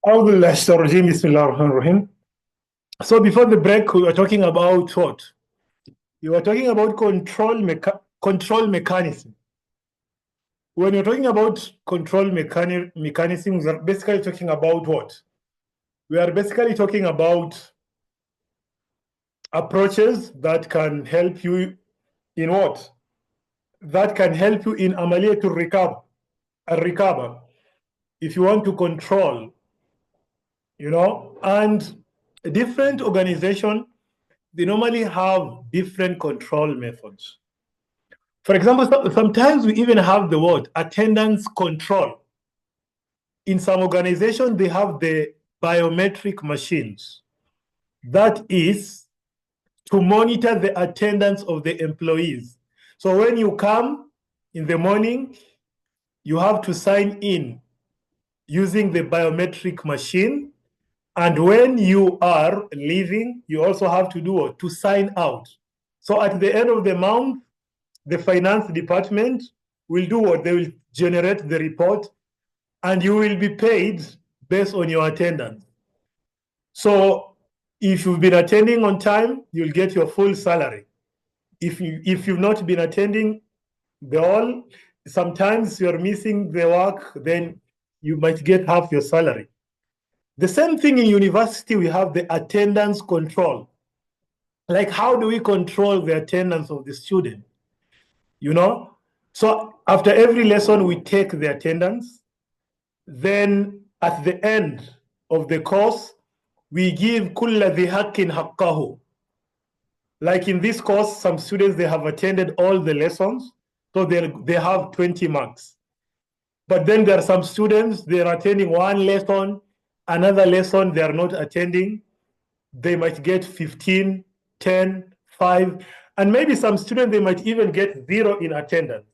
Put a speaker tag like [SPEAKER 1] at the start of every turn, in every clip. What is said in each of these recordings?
[SPEAKER 1] Bismillahirrahmanirrahim. So before the break, we were talking about what? You were talking about control mechanism. When you're talking about mechanisms, we're basically talking about what? We are basically talking about approaches that can help you in what? That can help you in amaliyah to recover. If you want to control, and a different organization, they normally have different control methods. For example, sometimes we even have the word attendance control. In some organizations, they have the biometric machines. That is to monitor the attendance of the employees. So when you come in the morning, you have to sign in using the biometric machine. And when you are leaving, you also have to do what? To sign out. So at the end of the month, the finance department will do what? They will generate the report and you will be paid based on your attendance. So if you've been attending on time, you'll get your full salary. If you've not been attending sometimes you're missing the work, then you might get half your salary. The same thing in university, we have the attendance control. Like, how do we control the attendance of the student? So after every lesson, we take the attendance. Then at the end of the course, we give kulla dhi haqqin haqqahu. Like in this course, some students, they have attended all the lessons, so they have 20 marks. But then there are some students, they're attending one lesson, another lesson they are not attending. They might get 15, 10, 5, and maybe some students, they might even get 0 in attendance.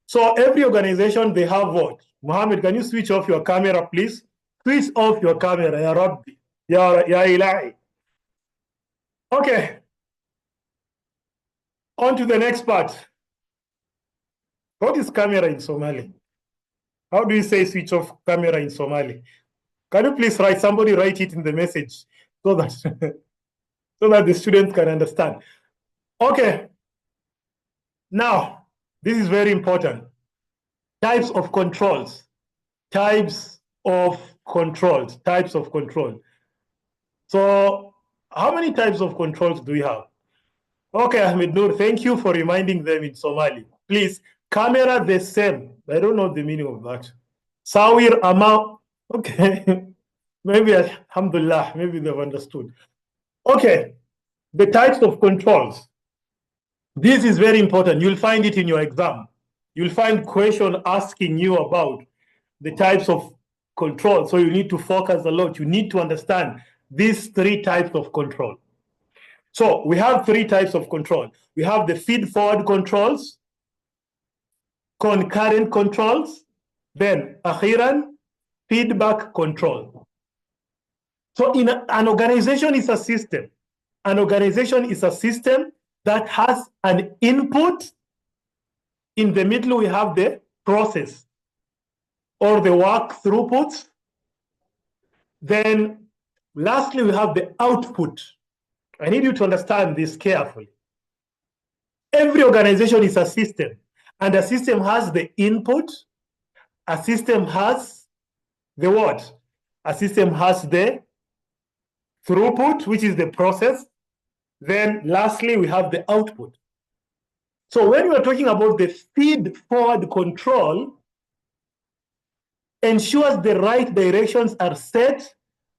[SPEAKER 1] So every organization, they have what? Mohammed, can you switch off your camera, please? Switch off your camera, Ya Rabbi, Ya Ilahi. Okay. On to the next part. What is camera in Somali? How do you say switch off camera in Somali? Can you please somebody write it in the message so that, so that the students can understand. Okay. Now, this is very important. Types of controls. Types of controls. Types of control. So, how many types of controls do we have? Okay, Ahmed Noor, thank you for reminding them in Somali. Please, camera the same. I don't know the meaning of that. Sawir ama. Okay. Maybe, alhamdulillah, maybe they've understood. Okay, the types of controls. This is very important. You'll find it in your exam. You'll find question asking you about the types of control. So you need to focus a lot. You need to understand these 3 types of control. So we have 3 types of control. We have the feed-forward controls, concurrent controls, then akhiran, feedback control. So in an organization is a system. An organization is a system that has an input. In the middle, we have the process or the work throughput. Then lastly, we have the output. I need you to understand this carefully. Every organization is a system, and a system has the input. A system has the what? A system has the throughput, which is the process. Then lastly, we have the output. So when we are talking about the feed-forward control, ensures the right directions are set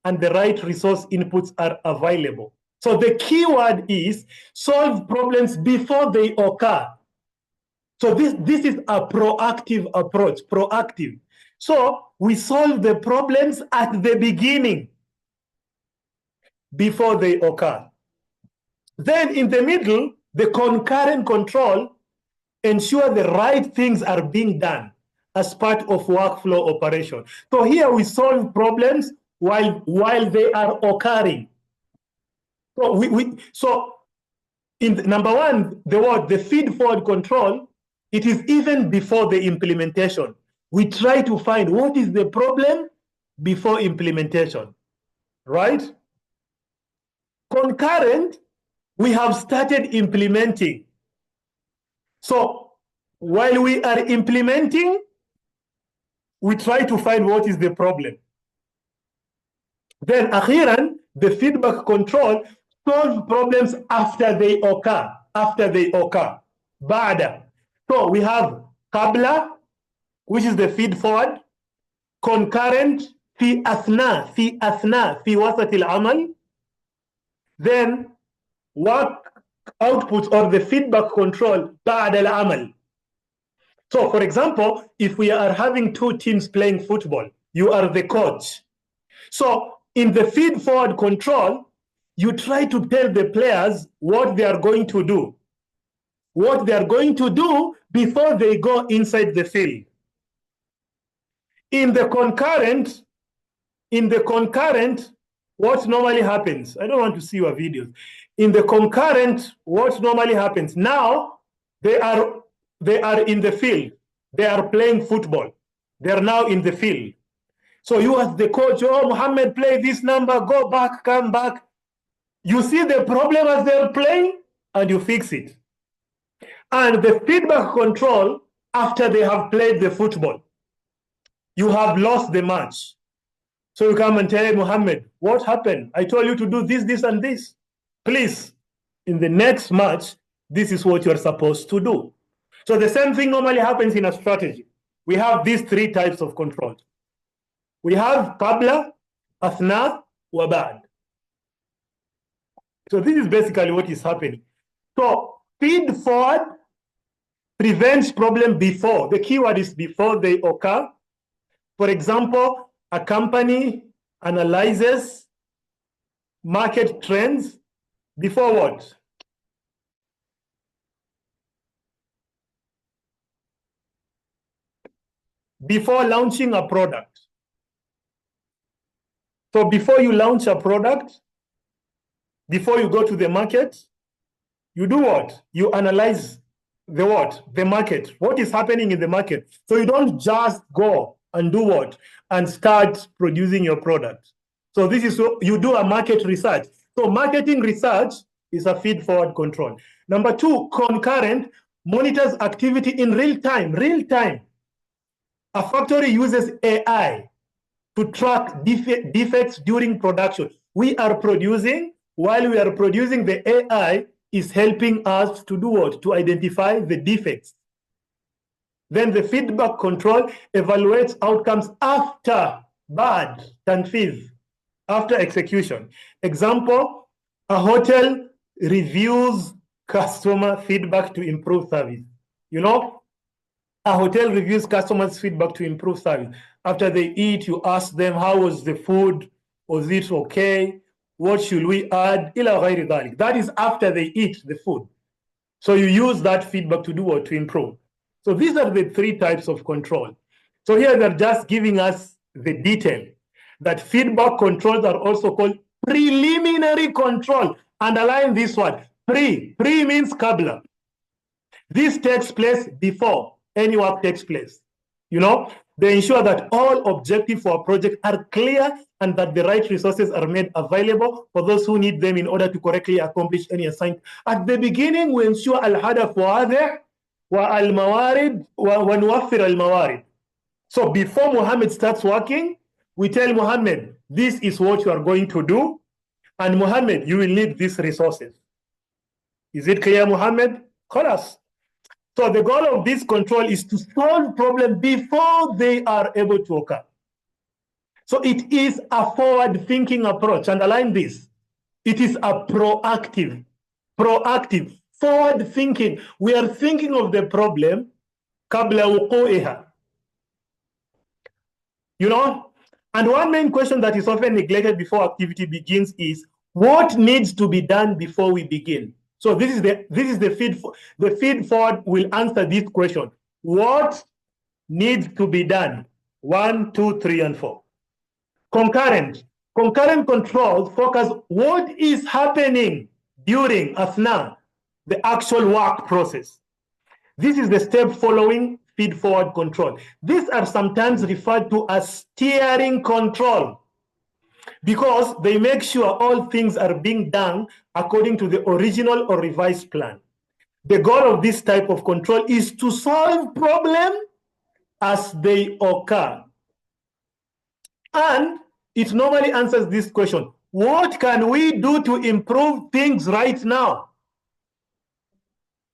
[SPEAKER 1] and the right resource inputs are available. So the key word is solve problems before they occur. So this is a proactive approach, proactive. So we solve the problems at the beginning before they occur. Then in the middle, the concurrent control ensure the right things are being done as part of workflow operation. So here we solve problems while they are occurring. So in number 1, the feed-forward control, it is even before the implementation. We try to find what is the problem before implementation, right? Concurrent, we have started implementing. So while we are implementing, we try to find what is the problem. Then akhiran, the feedback control solves problems after they occur. Ba'da. So we have qabla, which is the feed forward, concurrent, fi athna, fi wasat al-amal. Then work output or the feedback control ba'da al-amal. So for example, if we are having two teams playing football, you are the coach. So in the feed forward control, you try to tell the players what they are going to do. What they are going to do before they go inside the field. In the concurrent, what normally happens, I don't want to see your videos. In the concurrent, what normally happens, now they are in the field. They are playing football. They are now in the field. So you as the coach, oh, Muhammad, play this number, go back, come back. You see the problem as they're playing and you fix it. And the feedback control after they have played the football. You have lost the match. So you come and tell Muhammad, what happened? I told you to do this, this, and this. Please, in the next match, this is what you're supposed to do. So the same thing normally happens in a strategy. We have these three types of control. We have qabla, athna, wa ba'd. So this is basically what is happening. So feed forward prevents problem before. The keyword is before they occur. For example, a company analyzes market trends before what? Before launching a product. So before you launch a product, before you go to the market, you do what? You analyze the what? The market. What is happening in the market? So you don't just go and do what? And start producing your product. So this is so you do a market research. So marketing research is a feed forward control. Number two, concurrent monitors activity in real time. Real time. A factory uses AI to track defects during production. We are producing, while we are producing, the AI is helping us to do what? To identify the defects. Then the feedback control evaluates outcomes after bad tanfiz, after execution. Example, a hotel reviews customer feedback to improve service. You know, a hotel reviews customers' feedback to improve service. After they eat, you ask them, how was the food? Was it okay? What should we add? That is after they eat the food. So you use that feedback to do what? To improve. So these are the three types of control. So here they're just giving us the detail that feedback controls are also called preliminary control. Underline this word. Pre means qabla. This takes place before any work takes place. You know, they ensure that all objectives for a project are clear and that the right resources are made available for those who need them in order to correctly accomplish any assignment. At the beginning, we ensure al-hadaf wadih wa al-mawarid wa nuwaffir al-mawarid. So before Muhammad starts working, we tell Muhammad, this is what you are going to do, and Muhammad, you will need these resources. Is it clear, Muhammad? Khalas. So the goal of this control is to solve problems before they are able to occur. So it is a forward-thinking approach. Underline this. It is a proactive, forward thinking. We are thinking of the problem qabla wuqu'iha. You know, and one main question that is often neglected before activity begins is what needs to be done before we begin? So this is the feed forward will answer this question. What needs to be done? 1, 2, 3, and 4. Concurrent controls focus what is happening during asna, the actual work process. This is the step following feed-forward control. These are sometimes referred to as steering control because they make sure all things are being done according to the original or revised plan. The goal of this type of control is to solve problems as they occur. And it normally answers this question: what can we do to improve things right now?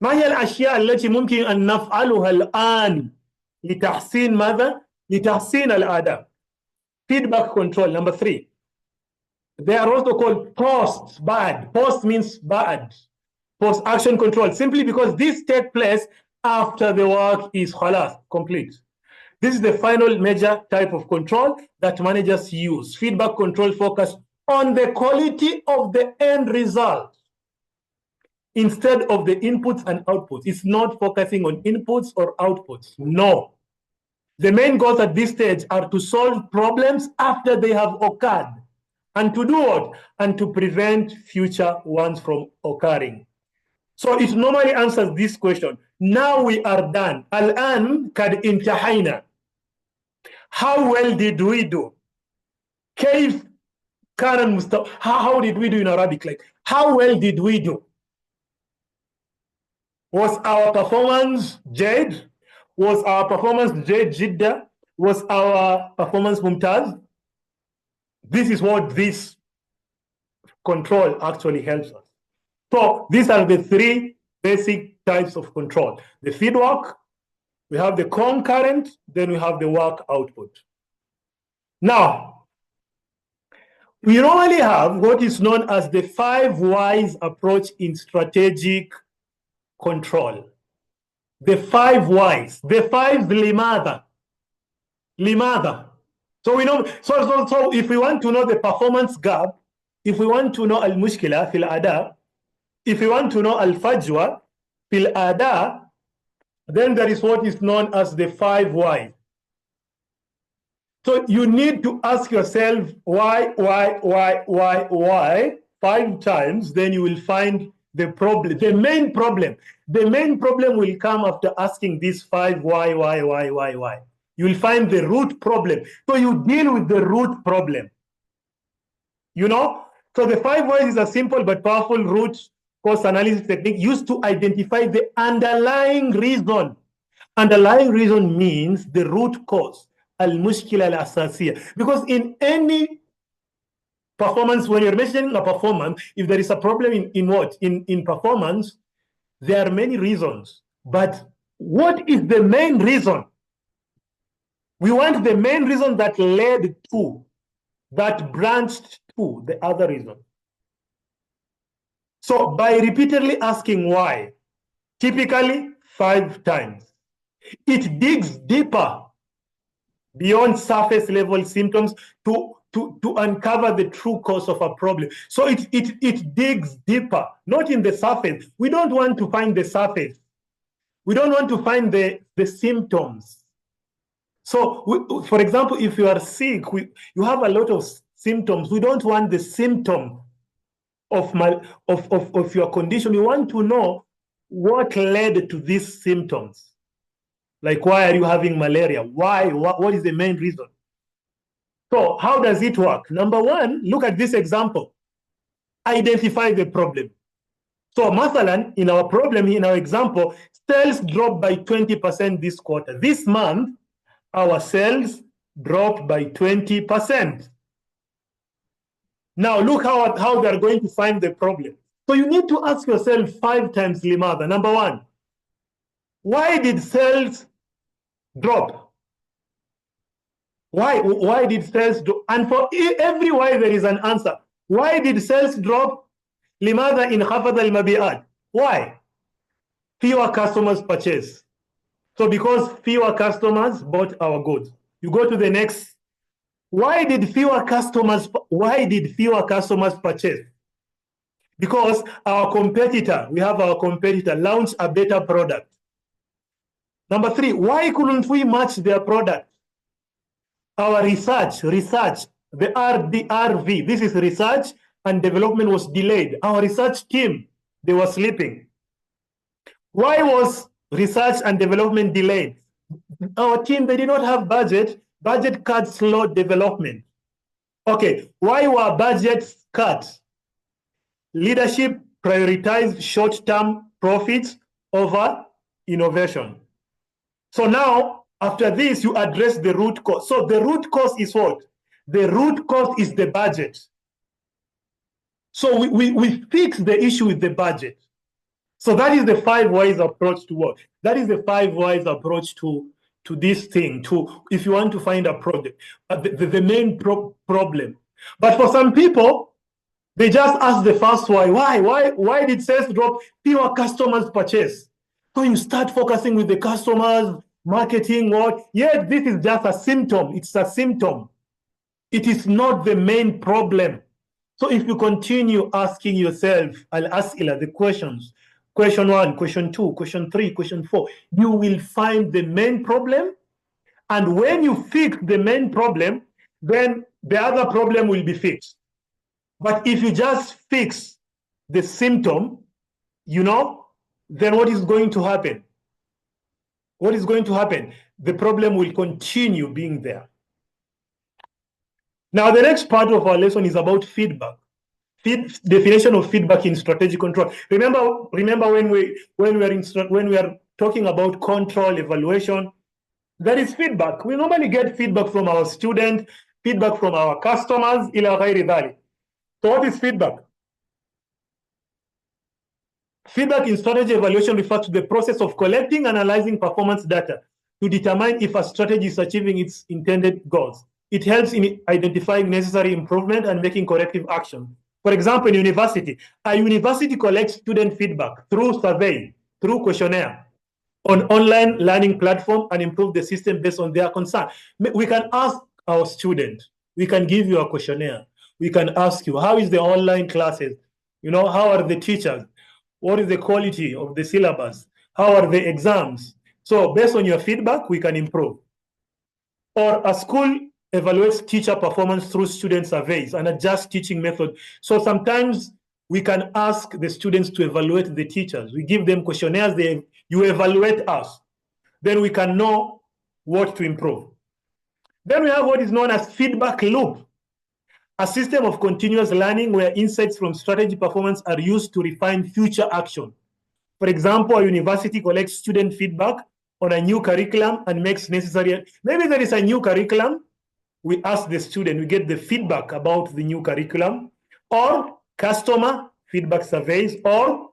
[SPEAKER 1] ما هي الأشياء التي ممكن أن نفعلها الآن لتحسين ماذا؟ لتحسين الأداء. Feedback control, number 3. They are also called post bad. Post means bad. Post action control, simply because this takes place after the work is complete. This is the final major type of control that managers use. Feedback control focus on the quality of the end result instead of the inputs and outputs. It's not focusing on inputs or outputs. No. The main goals at this stage are to solve problems after they have occurred. And to do what? And to prevent future ones from occurring. So it normally answers this question. Now we are done. Al-an kad intahayna. How well did we do? كيف كان المستوى? How did we do in Arabic? Like, how well did we do? Was our performance Jade? Was our performance Jade Jidda? Was our performance Mumtaz? This is what this control actually helps us. So these are the 3 basic types of control. The feedback, we have the concurrent, then we have the work output. Now, we normally have what is known as the 5 whys approach in strategic control. The 5 whys, the 5 limada. Limada. So we know, so if we want to know the performance gap, if we want to know al-mushkila fil ada, if we want to know al-fajwa fil ada, then there is what is known as the 5 whys. So you need to ask yourself why 5 times, then you will find the problem, the main problem. The main problem will come after asking these 5 why. You will find the root problem. So you deal with the root problem. You know? So the 5 whys is a simple but powerful root cause analysis technique used to identify the underlying reason. Underlying reason means the root cause. Al-mushkila al-asasiyya. Because in any performance, when you're measuring a performance, if there is a problem in performance, there are many reasons. But what is the main reason? We want the main reason that led to, that branched to the other reason. So by repeatedly asking why, typically 5 times, it digs deeper beyond surface level symptoms to uncover the true cause of a problem. So it digs deeper, not in the surface. We don't want to find the surface. We don't want to find the symptoms. So, for example, if you are sick, you have a lot of symptoms. We don't want the symptom of your condition. We want to know what led to these symptoms. Like, why are you having malaria? Why? What is the main reason? So how does it work? Number 1, look at this example. Identify the problem. So, mathalan, in our problem, in our example, sales dropped by 20% this quarter. This month, our sales dropped by 20%. Now, look how they're going to find the problem. So you need to ask yourself 5 times limada. Number 1, why did sales drop? Why did sales drop? And for every why, there is an answer. Why did sales drop? Limada in khafad al-mabi'at. Why? Fewer customers purchase. So because fewer customers bought our goods. You go to the next. Why did fewer customers purchase? Because we have our competitor launched a better product. Number 3, why couldn't we match their product? Our research, the RDRV, this is research and development was delayed. Our research team, they were sleeping. Why was research and development delayed? Our team, they did not have budget. Budget cuts slow development. Okay, why were budgets cut? Leadership prioritized short-term profits over innovation. So now, after this, you address the root cause. So the root cause is what? The root cause is the budget. So we fix the issue with the budget. So that is the 5 wise approach to what? That is the 5 wise approach to this thing, to if you want to find a project, the main problem. But for some people, they just ask the first why. Why did sales drop? Fewer customers purchase. So you start focusing with the customers, marketing, what? Yes, this is just a symptom. It's a symptom. It is not the main problem. So if you continue asking yourself, al-as'ila, the questions, question 1, question 2, question 3, question 4, you will find the main problem. And when you fix the main problem, then the other problem will be fixed. But if you just fix the symptom, then what is going to happen? What is going to happen? The problem will continue being there. Now, the next part of our lesson is about feedback. Definition of feedback in strategic control. Remember when we are talking about control evaluation, there is feedback. We normally get feedback from our students, feedback from our customers, ila ghairi dhalik. So what is feedback? Feedback in strategy evaluation refers to the process of collecting and analyzing performance data to determine if a strategy is achieving its intended goals. It helps in identifying necessary improvement and making corrective action. For example, in university, a university collects student feedback through survey, through questionnaire, on online learning platform, and improve the system based on their concern. We can ask our student, we can give you a questionnaire, we can ask you, how is the online classes? How are the teachers? What is the quality of the syllabus? How are the exams? So based on your feedback, we can improve. Or a school evaluates teacher performance through student surveys and adjust teaching method. So sometimes we can ask the students to evaluate the teachers. We give them questionnaires, you evaluate us. Then we can know what to improve. Then we have what is known as feedback loop, a system of continuous learning where insights from strategy performance are used to refine future action. For example, a university collects student feedback on a new curriculum and makes necessary. Maybe there is a new curriculum, we ask the student, we get the feedback about the new curriculum, or customer feedback surveys, or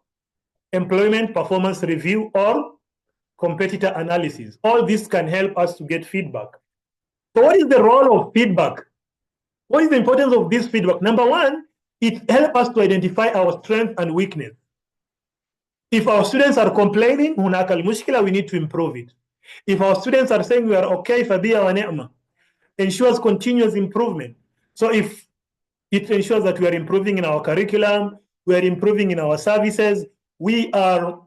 [SPEAKER 1] employment performance review, or competitor analysis. All this can help us to get feedback. So what is the role of feedback? What is the importance of this feedback? Number 1, it helps us to identify our strength and weakness. If our students are complaining, we need to improve it. If our students are saying we are okay, fabiya wa ni'ma, ensures continuous improvement. So if it ensures that we are improving in our curriculum, we are improving in our services, we are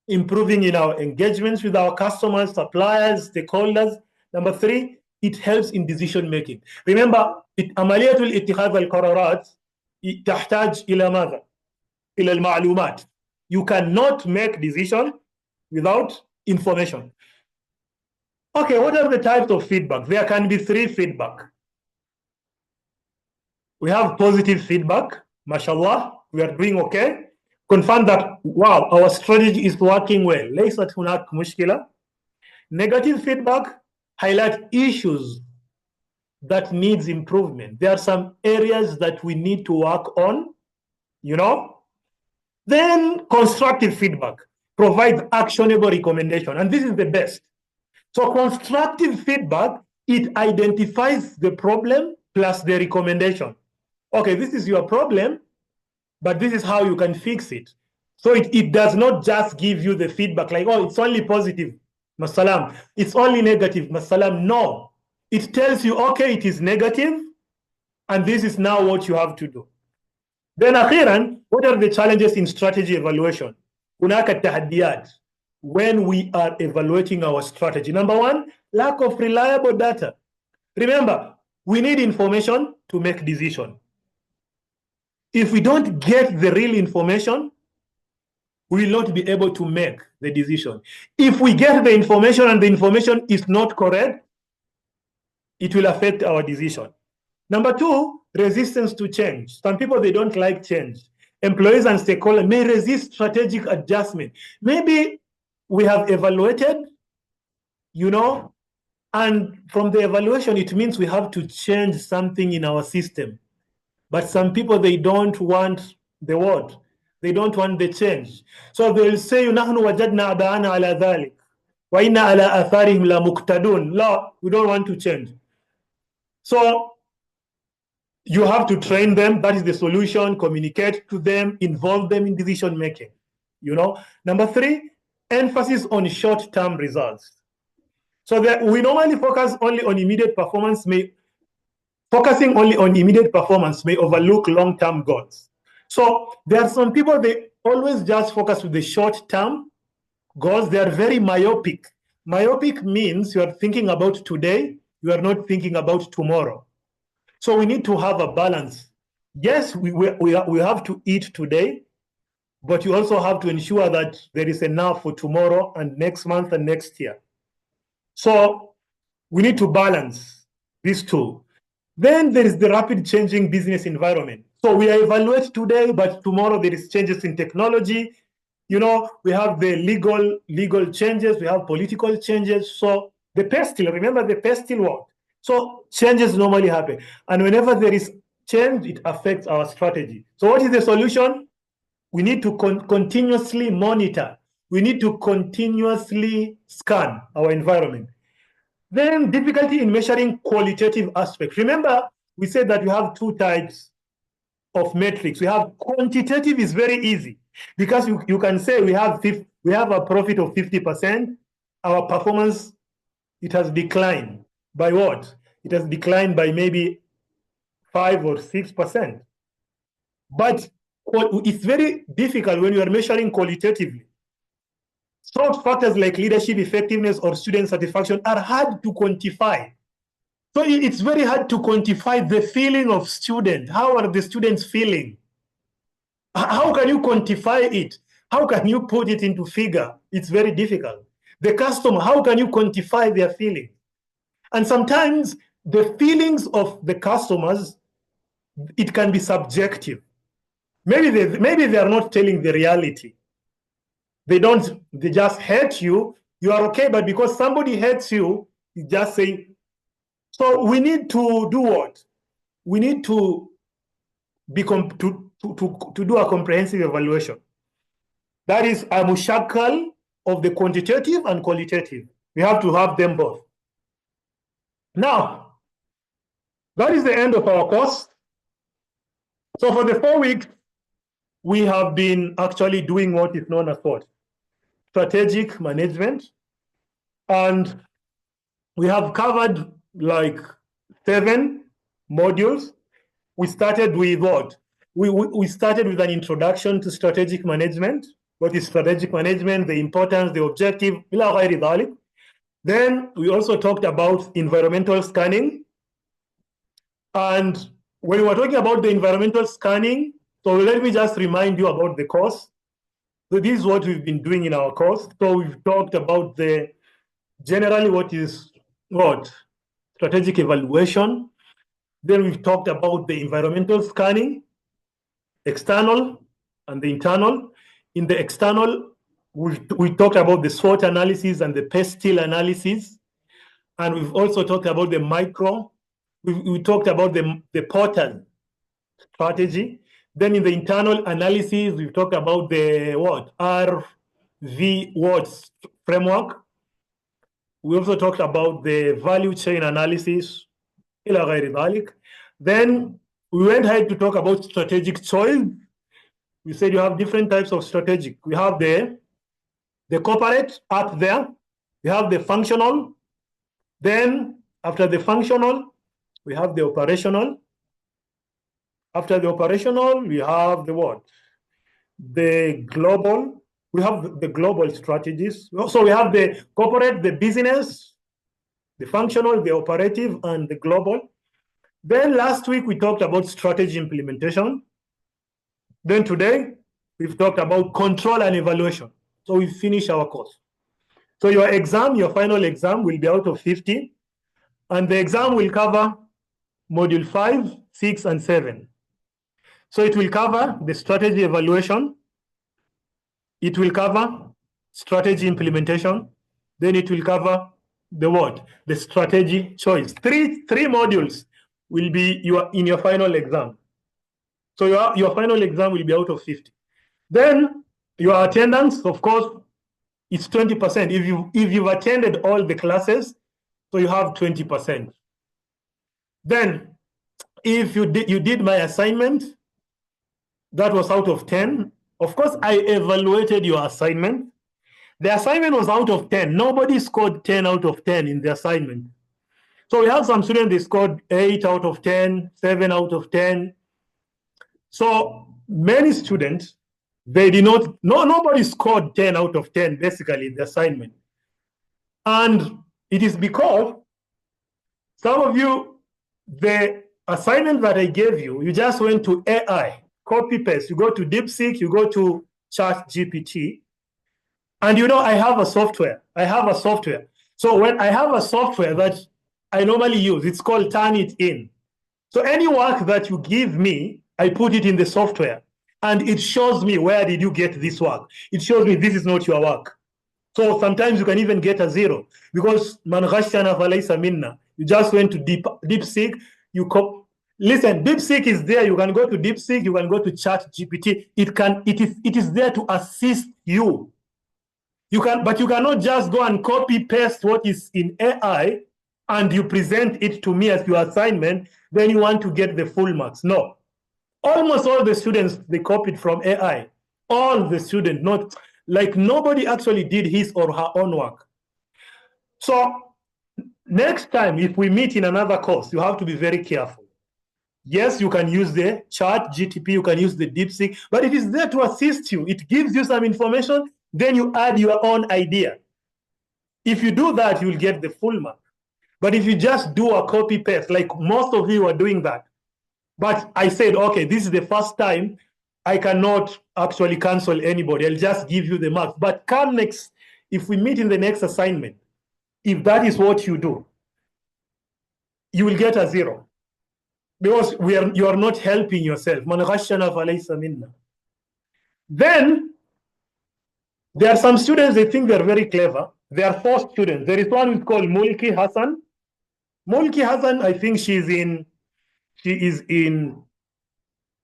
[SPEAKER 1] improving in our engagements with our customers, suppliers, stakeholders. Number 3, it helps in decision making. Remember, عملية الاتخاذ القرارات تحتاج إلى ماذا؟ إلى المعلومات. You cannot make decision without information. Okay, what are the types of feedback? There can be 3 feedback. We have positive feedback, mashallah, we are doing okay. Confirm that, wow, our strategy is working well. ليست هناك مشكلة. Negative feedback, highlight issues that needs improvement. There are some areas that we need to work on, Then constructive feedback, provides actionable recommendation, and this is the best. So constructive feedback, it identifies the problem plus the recommendation. Okay, this is your problem, but this is how you can fix it. So it does not just give you the feedback like, oh, it's only positive, masalam. It's only negative, masalam. No. It tells you, okay, it is negative, and this is now what you have to do. Then akhiran, what are the challenges in strategy evaluation? Hunaka tahaddiyat when we are evaluating our strategy. Number 1, lack of reliable data. Remember, we need information to make decision. If we don't get the real information, we will not be able to make the decision. If we get the information and the information is not correct, it will affect our decision. Number two, resistance to change. Some people, they don't like change. Employees and stakeholders may resist strategic adjustment. Maybe we have evaluated, and from the evaluation, it means we have to change something in our system. But some people, they don't want the word. They don't want the change. So they'll say, نحن وجدنا آباءنا على ذلك وإنا على آثارهم لمقتدون. No, we don't want to change. So you have to train them. That is the solution. Communicate to them, involve them in decision making. Number three, emphasis on short-term results. So that we normally focus only on immediate performance. Focusing only on immediate performance may overlook long-term goals. So there are some people, they always just focus with the short-term goals. They are very myopic. Myopic means you are thinking about today, you are not thinking about tomorrow. So we need to have a balance. Yes, we have to eat today, but you also have to ensure that there is enough for tomorrow and next month and next year. So we need to balance these two. Then there is the rapid changing business environment. So we evaluate today, but tomorrow there is changes in technology. We have the legal changes, we have political changes. So the pestle, remember the pestle word. So changes normally happen. And whenever there is change, it affects our strategy. So what is the solution? We need to continuously monitor. We need to continuously scan our environment. Then difficulty in measuring qualitative aspects. Remember, we said that we have two types of metrics. We have quantitative is very easy because you can say we have a profit of 50%. Our performance, it has declined by what? It has declined by maybe 5 or 6%. But it's very difficult when you are measuring qualitatively. Soft factors like leadership effectiveness or student satisfaction are hard to quantify. So it's very hard to quantify the feeling of students. How are the students feeling? How can you quantify it? How can you put it into figure? It's very difficult. The customer, how can you quantify their feeling? And sometimes the feelings of the customers, it can be subjective. Maybe they are not telling the reality. They just hate you. You are okay, but because somebody hates you, you just say. So we need to do what? We need to do a comprehensive evaluation. That is a mushakal of the quantitative and qualitative. We have to have them both. Now, that is the end of our course. So for the 4 weeks, we have been actually doing what is known as what? Strategic management. And we have covered like 7 modules. We started with what? We started with an introduction to strategic management. What is strategic management, the importance, the objective, then we also talked about environmental scanning. And when we were talking about the environmental scanning, so let me just remind you about the course. So this is what we've been doing in our course. So we've talked about generally what is strategic evaluation. Then we've talked about the environmental scanning, external and the internal. In the external, we talked about the SWOT analysis and the pestle analysis. And we've also talked about the micro. We talked about the portal strategy. Then in the internal analysis, we've talked about the RV words framework. We also talked about the value chain analysis. Then we went ahead to talk about strategic choice. We said you have different types of strategic. We have the corporate up there. We have the functional. Then after the functional, we have the operational. After the operational, we have the what? The global. We have the global strategies. So we have the corporate, the business, the functional, the operative, and the global. Then last week, we talked about strategy implementation. Then today, We've talked about control and evaluation. So we've finished our course. So your exam, your final exam will be out of 50. And the exam will cover module 5, 6, and 7. So it will cover the strategy evaluation. It will cover strategy implementation. Then it will cover the what? The strategy choice. Three modules will be in your final exam. So your final exam will be out of 50. Then your attendance, of course, it's 20%. If you've attended all the classes, so you have 20%. Then if you did my assignment, that was out of 10. Of course, I evaluated your assignment. The assignment was out of 10. Nobody scored 10 out of 10 in the assignment. So we have some students, they scored 8 out of 10, 7 out of 10. So many students, they did not, nobody scored 10 out of 10 basically in the assignment. And it is because some of you, the assignment that I gave you, you just went to AI, copy paste. You go to DeepSeek, you go to ChatGPT, and I have a software. So when I have a software that I normally use, it's called Turnitin. So any work that you give me, I put it in the software, and it shows me where did you get this work. It shows me this is not your work. So sometimes you can even get a 0 because man ghashana falaysa minna. You just went to DeepSeek. Listen, DeepSeek is there. You can go to DeepSeek. You can go to ChatGPT. It is there to assist you. But you cannot just go and copy paste what is in AI and you present it to me as your assignment. Then you want to get the full marks. No, almost all the students, they copied from AI. All the students, not like nobody actually did his or her own work. So next time, if we meet in another course, you have to be very careful. Yes, you can use the ChatGPT, you can use the DeepSeek, but it is there to assist you. It gives you some information, then you add your own idea. If you do that, you will get the full mark. But if you just do a copy paste, like most of you are doing that, but I said, okay, this is the first time, I cannot actually cancel anybody. I'll just give you the marks. But come next, if we meet in the next assignment, if that is what you do, you will get a 0. Because you are not helping yourself. Man ghashana falaysa minna. Then there are some students, they think they're very clever. There are 4 students. There is one who's called Mulki Hassan. Mulki Hassan, I think she is in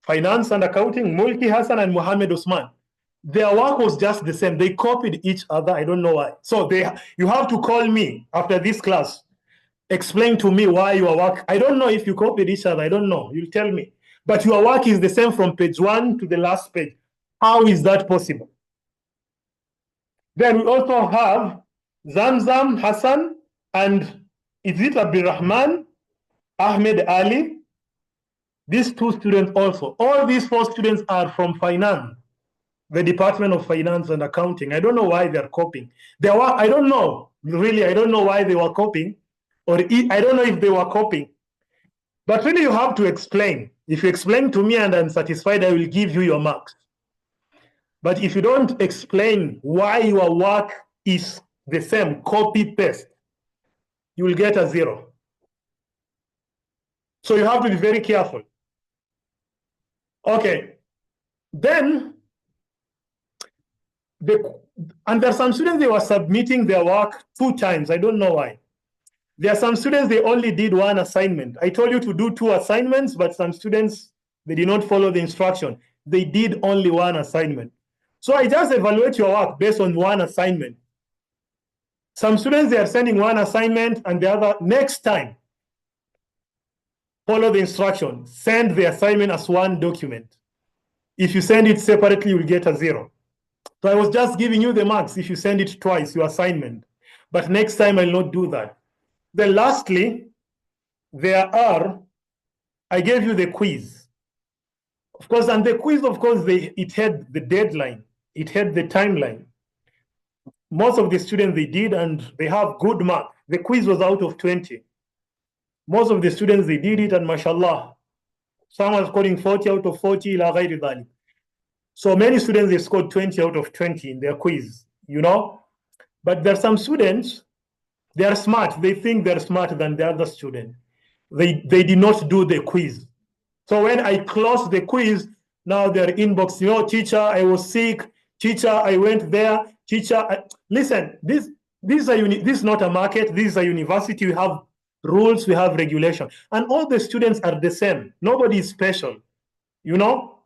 [SPEAKER 1] finance and accounting. Mulki Hassan and Mohammed Usman. Their work was just the same. They copied each other. I don't know why. So you have to call me after this class. Explain to me why your work. I don't know if you copied each other. I don't know. You'll tell me. But your work is the same from page 1 to the last page. How is that possible? Then we also have Zamzam Hassan and Izit Abdurrahman Ahmed Ali. These 2 students also. All these 4 students are from finance, the Department of Finance and Accounting. I don't know why they're copying. I don't know. Really, I don't know why they were copying. Or I don't know if they were copying. But really, you have to explain. If you explain to me and I'm satisfied, I will give you your marks. But if you don't explain why your work is the same, copy paste, you will get a 0. So you have to be very careful. Okay. Then, and there are some students, they were submitting their work 2 times. I don't know why. There are some students, they only did 1 assignment. I told you to do 2 assignments, but some students, they did not follow the instruction. They did only 1 assignment. So I just evaluate your work based on 1 assignment. Some students, they are sending 1 assignment and the other, next time, follow the instruction. Send the assignment as 1 document. If you send it separately, you will get a 0. So I was just giving you the marks if you send it twice, your assignment. But next time, I'll not do that. Then lastly, I gave you the quiz. Of course, and the quiz, of course, it had the deadline. It had the timeline. Most of the students, they did, and they have good marks. The quiz was out of 20. Most of the students, they did it, and mashallah, some are scoring 40 out of 40, ila ghayri dhalik. So many students, they scored 20 out of 20 in their quiz, you know. But there are some students, they are smart. They think they're smarter than the other student. They did not do the quiz. So when I closed the quiz, now they're inbox, teacher, I was sick. Teacher, I went there. Teacher, listen, this is not a market. This is a university. We have rules, we have regulation. And all the students are the same. Nobody is special, you know?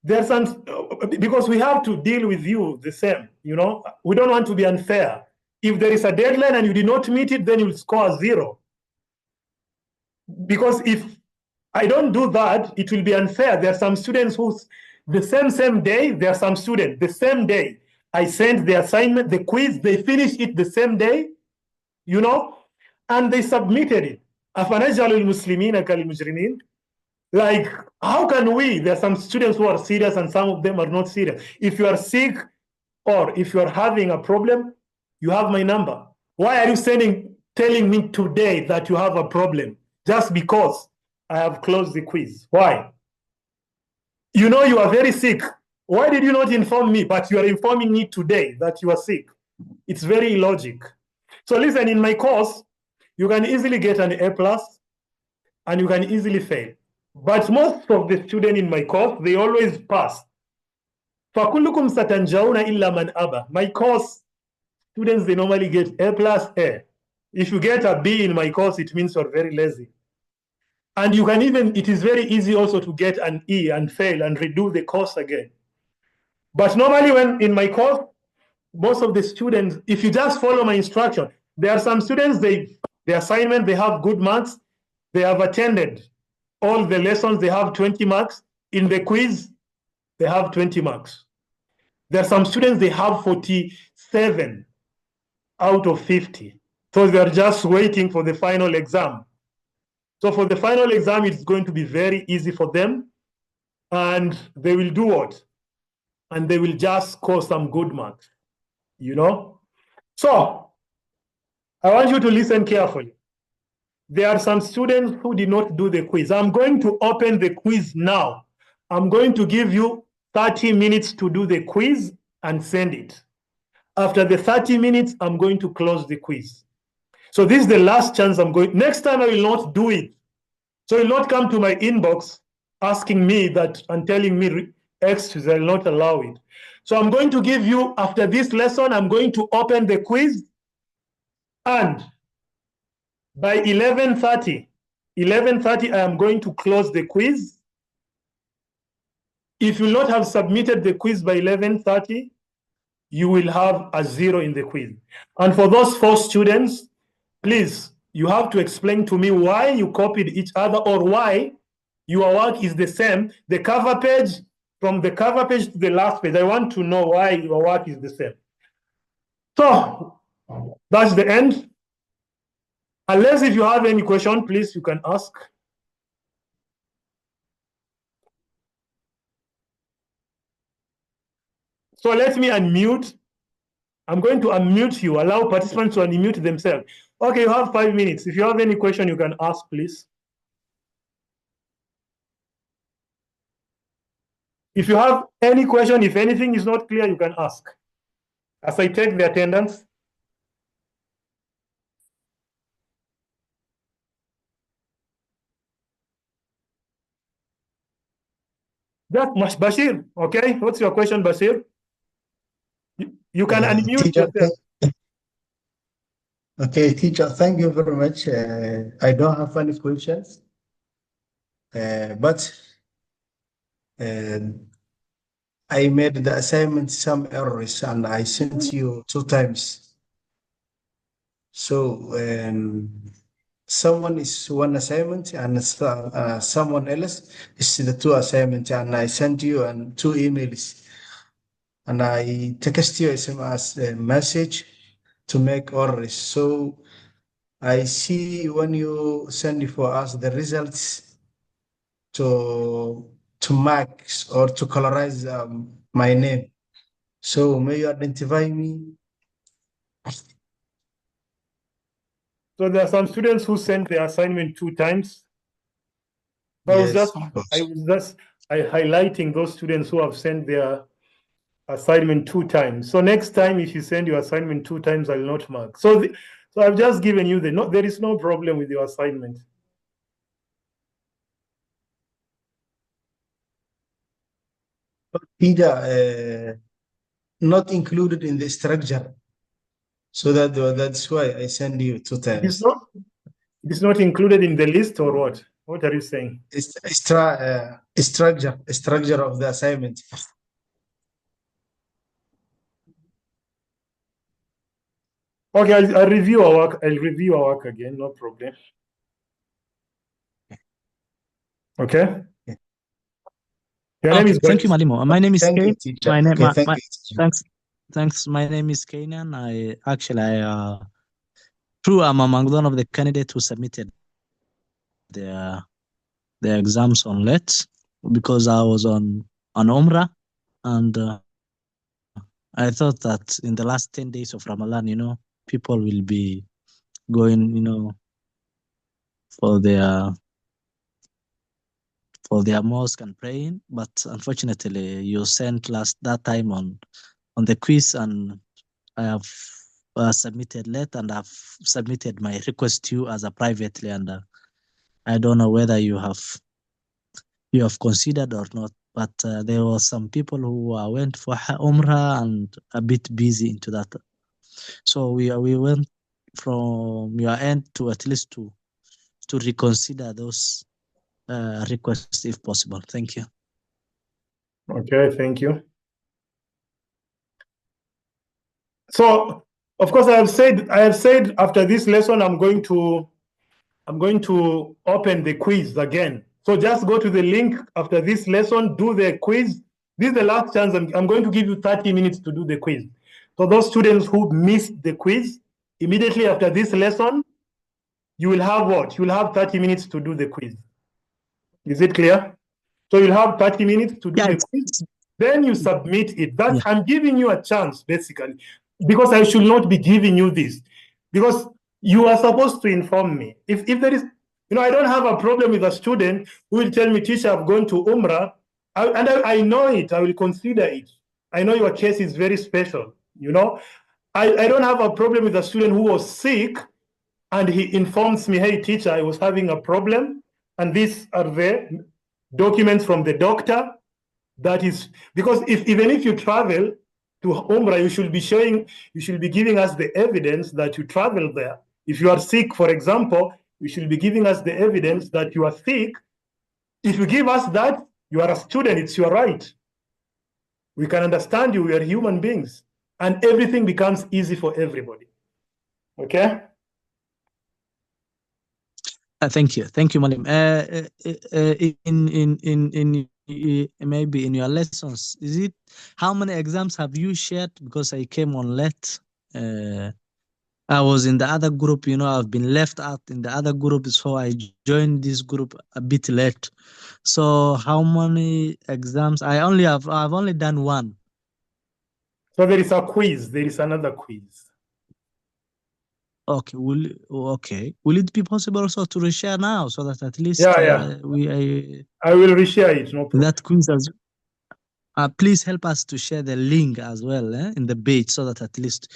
[SPEAKER 1] There's some, because we have to deal with you the same, you know? We don't want to be unfair. If there is a deadline and you did not meet it, then you'll score 0. Because if I don't do that, it will be unfair. There are some students who, the same day, there are some students, the same day, I sent the assignment, the quiz, they finished it the same day, you know, and they submitted it. Like, how can we? There are some students who are serious and some of them are not serious. If you are sick or if you are having a problem, you have my number. Why are you telling me today that you have a problem? Just because I have closed the quiz. Why? You know you are very sick. Why did you not inform me? But you are informing me today that you are sick. It's very illogic. So listen, in my course, you can easily get an A plus and you can easily fail. But most of the students in my course, they always pass. فَكُلُّكُمْ سَتَنْجَوْنَ إِلَّا مَنْ أَبَى. My course, students, they normally get A plus A. If you get a B in my course, it means you're very lazy. And you can even, it is very easy also to get an E and fail and redo the course again. But normally when in my course, most of the students, if you just follow my instruction, there are some students, the assignment, they have good marks. They have attended all the lessons, they have 20 marks. In the quiz, they have 20 marks. There are some students, they have 47 out of 50. So they're just waiting for the final exam. So for the final exam, it's going to be very easy for them. And they will do what? And they will just score some good marks, you know? So I want you to listen carefully. There are some students who did not do the quiz. I'm going to open the quiz now. I'm going to give you 30 minutes to do the quiz and send it. After the 30 minutes, I'm going to close the quiz. So this is the last chance I'm going. Next time I will not do it. So you'll not come to my inbox asking me that and telling me, excuse, I will not allow it. So I'm going to give you, after this lesson, I'm going to open the quiz, and by 11:30, I am going to close the quiz. If you will not have submitted the quiz by 11:30, you will have a 0 in the quiz. And for those 4 students, please, you have to explain to me why you copied each other or why your work is the same. The cover page, from the cover page to the last page, I want to know why your work is the same. So that's the end. Unless if you have any question, please, you can ask. So let me unmute. I'm going to unmute you, allow participants to unmute themselves. Okay, you have 5 minutes. If you have any question, you can ask, please. If you have any question, if anything is not clear, you can ask. As I take the attendance. Just Bashir, okay? What's your question, Bashir? You can unmute
[SPEAKER 2] teacher,
[SPEAKER 1] yourself.
[SPEAKER 2] Okay, teacher, thank you very much. I don't have any questions, but I made the assignment some errors and I sent you 2 times. So someone is 1 assignment and someone else is the 2 assignment, and I sent you 2 emails. And I text you SMS message to make errors. So I see when you send for us the results to marks or to colorize my name. So may you identify me?
[SPEAKER 1] So there are some students who sent the assignment 2 times.
[SPEAKER 2] Yes.
[SPEAKER 1] highlighting those students who have sent their assignment 2 times. So next time, if you send your assignment 2 times, I'll not mark. So I've just given you there is no problem with your assignment.
[SPEAKER 2] Either not included in the structure. So that's why I send you 2 times.
[SPEAKER 1] It is not included in the list, or what? What are you saying?
[SPEAKER 2] Structure of the assignment.
[SPEAKER 1] Okay, I'll review our work. I'll review our work again. No problem. Okay. Your name is
[SPEAKER 3] Thank you, Malimo. My name is
[SPEAKER 2] Thank you,
[SPEAKER 3] Kane.
[SPEAKER 2] teacher.
[SPEAKER 3] My name,
[SPEAKER 2] Okay, thank you, teacher.
[SPEAKER 3] thanks. My name is Kanan. True, I'm among one of the candidates who submitted their exams on late because I was on Umrah, and I thought that in the last 10 days of Ramadan, people will be going, for their mosque and praying. But unfortunately, you sent that time on the quiz, and I have submitted late, and I've submitted my request to you as a privately, and I don't know whether you have considered or not. But there were some people who went for Umrah and a bit busy into that. So we went from your end to at least to reconsider those requests if possible. Thank you.
[SPEAKER 1] Okay, thank you. So, of course, I have said after this lesson, I'm going to open the quiz again. So just go to the link after this lesson, do the quiz. This is the last chance. I'm going to give you 30 minutes to do the quiz. So those students who missed the quiz, immediately after this lesson, you will have what? You will have 30 minutes to do the quiz. Is it clear? So you'll have 30 minutes to do the quiz. Then you submit it. I'm giving you a chance, basically, because I should not be giving you this, because you are supposed to inform me. If there is, I don't have a problem with a student who will tell me, teacher, I've gone to Umrah, and I know it. I will consider it. I know your case is very special. I don't have a problem with a student who was sick and he informs me, hey, teacher, I was having a problem, and these are the documents from the doctor. That is because even if you travel to Umrah, you should be giving us the evidence that you traveled there. If you are sick, for example, you should be giving us the evidence that you are sick. If you give us that, you are a student, it's your right. We can understand you, we are human beings, and everything becomes easy for everybody. Okay?
[SPEAKER 3] Thank you, Malim. In maybe in your lessons, is it how many exams have you shared? Because I came on late. I was in the other group. I've been left out in the other group, so I joined this group a bit late. So how many exams? I've only done one.
[SPEAKER 1] So there is a quiz. There is another quiz.
[SPEAKER 3] Okay. Will it be possible also to reshare now so that at least
[SPEAKER 1] I will reshare it. No problem.
[SPEAKER 3] That quiz as please help us to share the link as well in the page so that at least